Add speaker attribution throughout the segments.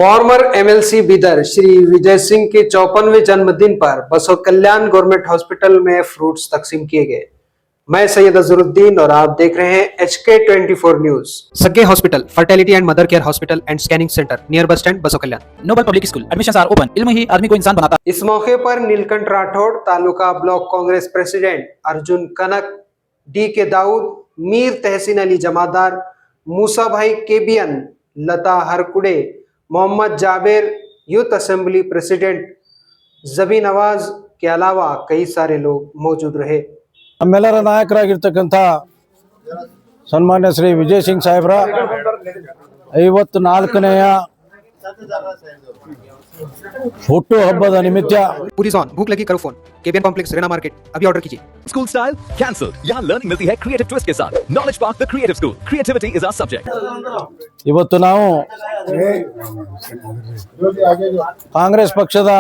Speaker 1: Farmer MLC Bidar Shri Vijay Singh के 54वें जन्मदिन पर बसव कल्याण गवर्नमेंट हॉस्पिटल में फ्रूट्स तकसीम किए गए। मैं सैयद अजहरुद्दीन और आप देख रहे हैं HK24 news. Sage hospital, fertility and mother care hospital and scanning centre near bus stand, Basava Kalyan.
Speaker 2: Noble public school, admissions are open. इल्म ही आदमी को इंसान बनाता।
Speaker 1: इस मौके पर Neelkanth Rathod, taluka block Congress president Arjun Kanak, D K Dawood, Mir Tahseen Ali Jamadar, Musa Bhai केबियन, Lata Harkude, Mohammed Jaber, youth assembly president Jabi Nawaz के अलावा कई सारे लोग मौजूद रहे।
Speaker 3: ನಮ್ಮೆಲ್ಲರ ನಾಯಕರಾಗಿರ್ತಕ್ಕಂಥ ಸನ್ಮಾನ್ಯ ಶ್ರೀ ವಿಜಯ್ ಸಿಂಗ್ ಸಾಹೇಬ್ರ 54ನೇ ಹುಟ್ಟು ಹಬ್ಬದ ನಿಮಿತ್ತ
Speaker 1: पूरी जॉन भूख लगी करो फोन, केबियन कॉम्प्लेक्स रेना मार्केट, अभी ऑर्डर कीजिए।
Speaker 4: स्कूल स्टाइल कैंसिल, यहाँ लर्निंग मिलती है क्रिएटिव ट्विस्ट के साथ। Knowledge park the creative school, creativity is our subject.
Speaker 3: ಇವತ್ತು ನಾವು ಕಾಂಗ್ರೆಸ್ ಪಕ್ಷದ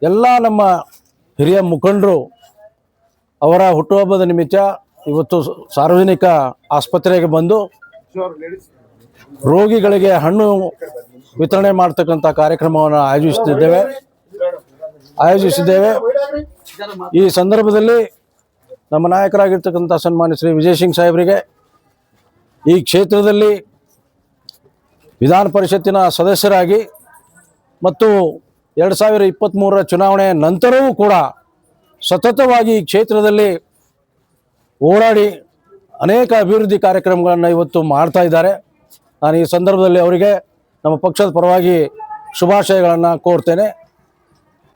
Speaker 3: ಎಲ್ಲ ನಮ್ಮ ಹಿರಿಯ ಮುಖಂಡರು ಅವರ ಹುಟ್ಟುಹಬ್ಬದ ನಿಮಿತ್ತ ಇವತ್ತು ಸಾರ್ವಜನಿಕ ಆಸ್ಪತ್ರೆಗೆ ಬಂದು ರೋಗಿಗಳಿಗೆ ಹಣ್ಣು ವಿತರಣೆ ಮಾಡ್ತಕ್ಕಂಥ ಕಾರ್ಯಕ್ರಮವನ್ನು ಆಯೋಜಿಸಿದ್ದೇವೆ। ಈ ಸಂದರ್ಭದಲ್ಲಿ ನಮ್ಮ ನಾಯಕರಾಗಿರ್ತಕ್ಕಂಥ ಸನ್ಮಾನ್ಯ ಶ್ರೀ ವಿಜಯ್ ಸಿಂಗ್ ಸಾಹೇಬರಿಗೆ ಈ ಕ್ಷೇತ್ರದಲ್ಲಿ ವಿಧಾನ ಪರಿಷತ್ತಿನ ಸದಸ್ಯರಾಗಿ ಮತ್ತು 2023ರ ಚುನಾವಣೆ ನಂತರವೂ ಕೂಡ ಸತತವಾಗಿ ಈ ಕ್ಷೇತ್ರದಲ್ಲಿ ಓಡಾಡಿ ಅನೇಕ ಅಭಿವೃದ್ಧಿ ಕಾರ್ಯಕ್ರಮಗಳನ್ನು ಇವತ್ತು ಮಾಡ್ತಾ ಇದ್ದಾರೆ। ನಾನು ಈ ಸಂದರ್ಭದಲ್ಲಿ ಅವರಿಗೆ ನಮ್ಮ ಪಕ್ಷದ ಪರವಾಗಿ ಶುಭಾಶಯಗಳನ್ನು ಕೋರ್ತೇನೆ।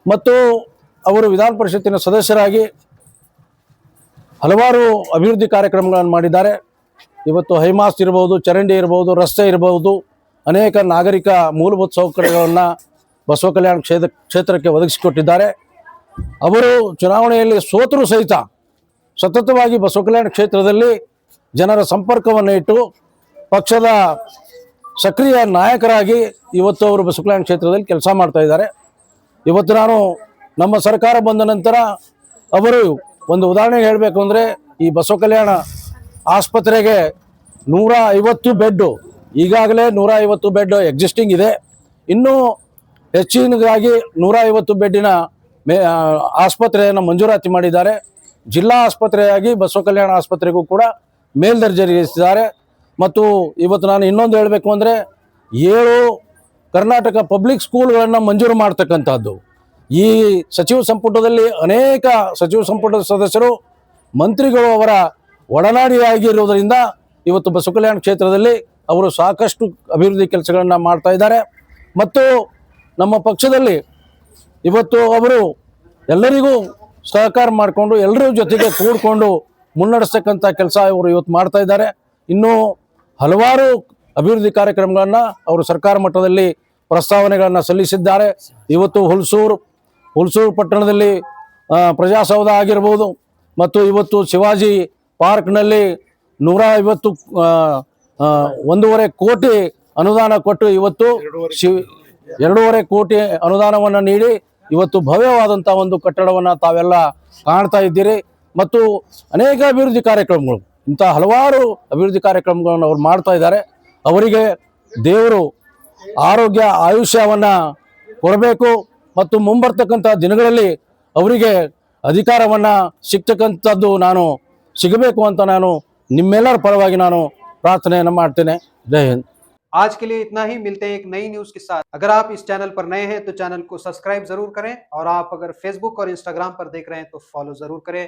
Speaker 3: ಮತ್ತು ಅವರು ವಿಧಾನ ಪರಿಷತ್ತಿನ ಸದಸ್ಯರಾಗಿ ಹಲವಾರು ಅಭಿವೃದ್ಧಿ ಕಾರ್ಯಕ್ರಮಗಳನ್ನು ಮಾಡಿದ್ದಾರೆ। ಇವತ್ತು ಹೈಮಾಸ್ಟ್ ಇರ್ಬೋದು, ಚರಂಡಿ ಇರ್ಬೋದು, ರಸ್ತೆ ಇರ್ಬೋದು, ಅನೇಕ ನಾಗರಿಕ ಮೂಲಭೂತ ಸೌಕರ್ಯಗಳನ್ನು ಬಸವ ಕಲ್ಯಾಣ ಕ್ಷೇತ್ರಕ್ಕೆ ಒದಗಿಸಿಕೊಟ್ಟಿದ್ದಾರೆ। ಅವರು ಚುನಾವಣೆಯಲ್ಲಿ ಸೋತರೂ ಸಹಿತ ಸತತವಾಗಿ ಬಸವ ಕಲ್ಯಾಣ ಕ್ಷೇತ್ರದಲ್ಲಿ ಜನರ ಸಂಪರ್ಕವನ್ನು ಇಟ್ಟು ಪಕ್ಷದ ಸಕ್ರಿಯ ನಾಯಕರಾಗಿ ಇವತ್ತು ಅವರು ಬಸವ ಕಲ್ಯಾಣ ಕ್ಷೇತ್ರದಲ್ಲಿ ಕೆಲಸ ಮಾಡ್ತಾ ಇದ್ದಾರೆ। ಇವತ್ತು ನಾನು ನಮ್ಮ ಸರ್ಕಾರ ಬಂದ ನಂತರ ಅವರು ಒಂದು ಉದಾಹರಣೆಗೆ ಹೇಳಬೇಕು ಅಂದರೆ ಈ ಬಸವ ಕಲ್ಯಾಣ ಆಸ್ಪತ್ರೆಗೆ 150 ಬೆಡ್ಡು, ಈಗಾಗಲೇ 150 ಬೆಡ್ ಎಕ್ಸಿಸ್ಟಿಂಗ್ ಇದೆ, ಇನ್ನೂ ಹೆಚ್ಚಿನದಾಗಿ 150 ಬೆಡ್ಡಿನ ಆಸ್ಪತ್ರೆಯನ್ನು ಮಂಜೂರಾತಿ ಮಾಡಿದ್ದಾರೆ। ಜಿಲ್ಲಾ ಆಸ್ಪತ್ರೆಯಾಗಿ ಬಸವ ಕಲ್ಯಾಣ ಆಸ್ಪತ್ರೆಗೂ ಕೂಡ ಮೇಲ್ದರ್ಜೆಗೇರಿಸಿದ್ದಾರೆ। ಮತ್ತು ಇವತ್ತು ನಾನು ಇನ್ನೊಂದು ಹೇಳಬೇಕು ಅಂದರೆ 7 ಕರ್ನಾಟಕ ಪಬ್ಲಿಕ್ ಸ್ಕೂಲ್ಗಳನ್ನು ಮಂಜೂರು ಮಾಡ್ತಕ್ಕಂಥದ್ದು। ಈ ಸಚಿವ ಸಂಪುಟದಲ್ಲಿ ಅನೇಕ ಸಚಿವ ಸಂಪುಟದ ಸದಸ್ಯರು, ಮಂತ್ರಿಗಳು ಅವರ ಒಡನಾಡಿಯಾಗಿರುವುದರಿಂದ ಇವತ್ತು ಬಸವ ಕಲ್ಯಾಣ ಕ್ಷೇತ್ರದಲ್ಲಿ ಅವರು ಸಾಕಷ್ಟು ಅಭಿವೃದ್ಧಿ ಕೆಲಸಗಳನ್ನು ಮಾಡ್ತಾ ಇದ್ದಾರೆ। ಮತ್ತು ನಮ್ಮ ಪಕ್ಷದಲ್ಲಿ ಇವತ್ತು ಅವರು ಎಲ್ಲರಿಗೂ ಸಹಕಾರ ಮಾಡಿಕೊಂಡು ಎಲ್ಲರ ಜೊತೆಗೆ ಕೂಡಿಕೊಂಡು ಮುನ್ನಡೆಸ್ತಕ್ಕಂಥ ಕೆಲಸ ಇವರು ಇವತ್ತು ಮಾಡ್ತಾ ಇದ್ದಾರೆ। ಇನ್ನೂ ಹಲವಾರು ಅಭಿವೃದ್ಧಿ ಕಾರ್ಯಕ್ರಮಗಳನ್ನು ಅವರು ಸರ್ಕಾರ ಮಟ್ಟದಲ್ಲಿ ಪ್ರಸ್ತಾವನೆಗಳನ್ನು ಸಲ್ಲಿಸಿದ್ದಾರೆ। ಇವತ್ತು ಹುಲ್ಸೂರು ಪಟ್ಟಣದಲ್ಲಿ ಪ್ರಜಾಸೌಧ ಆಗಿರ್ಬೋದು, ಮತ್ತು ಇವತ್ತು ಶಿವಾಜಿ ಪಾರ್ಕ್ನಲ್ಲಿ 150 1.5 ಕೋಟಿ ಅನುದಾನ ಕೊಟ್ಟು ಇವತ್ತು 2.5 ಕೋಟಿ ಅನುದಾನವನ್ನು ನೀಡಿ ಇವತ್ತು ಭವ್ಯವಾದಂಥ ಒಂದು ಕಟ್ಟಡವನ್ನು ತಾವೆಲ್ಲ ಕಾಣ್ತಾ ಇದ್ದೀರಿ। ಮತ್ತು ಅನೇಕ ಅಭಿವೃದ್ಧಿ ಕಾರ್ಯಕ್ರಮಗಳು, ಇಂಥ ಹಲವಾರು ಅಭಿವೃದ್ಧಿ ಕಾರ್ಯಕ್ರಮಗಳನ್ನು ಅವ್ರು ಮಾಡ್ತಾ ಇದ್ದಾರೆ। ಅವರಿಗೆ ದೇವರು ಆರೋಗ್ಯ ಆಯುಷ್ಯವನ್ನು ಕೊಡಬೇಕು ಮತ್ತು ಮುಂಬರ್ತಕ್ಕಂಥ ದಿನಗಳಲ್ಲಿ ಅವರಿಗೆ ಅಧಿಕಾರವನ್ನು ಸಿಗ್ತಕ್ಕಂಥದ್ದು ಸಿಗಬೇಕು ಅಂತ ನಾನು ನಿಮ್ಮೆಲ್ಲರ ಪರವಾಗಿ ನಾನು ಪ್ರಾರ್ಥನೆಯನ್ನು ಮಾಡ್ತೇನೆ। ಜೈ ಹಿಂದ್।
Speaker 1: आज के लिए इतना ही, मिलते हैं एक नई न्यूज के साथ। अगर आप इस चैनल पर नए हैं तो चैनल को सब्सक्राइब जरूर करें, और आप अगर फेसबुक और इंस्टाग्राम पर देख रहे हैं तो फॉलो जरूर करें।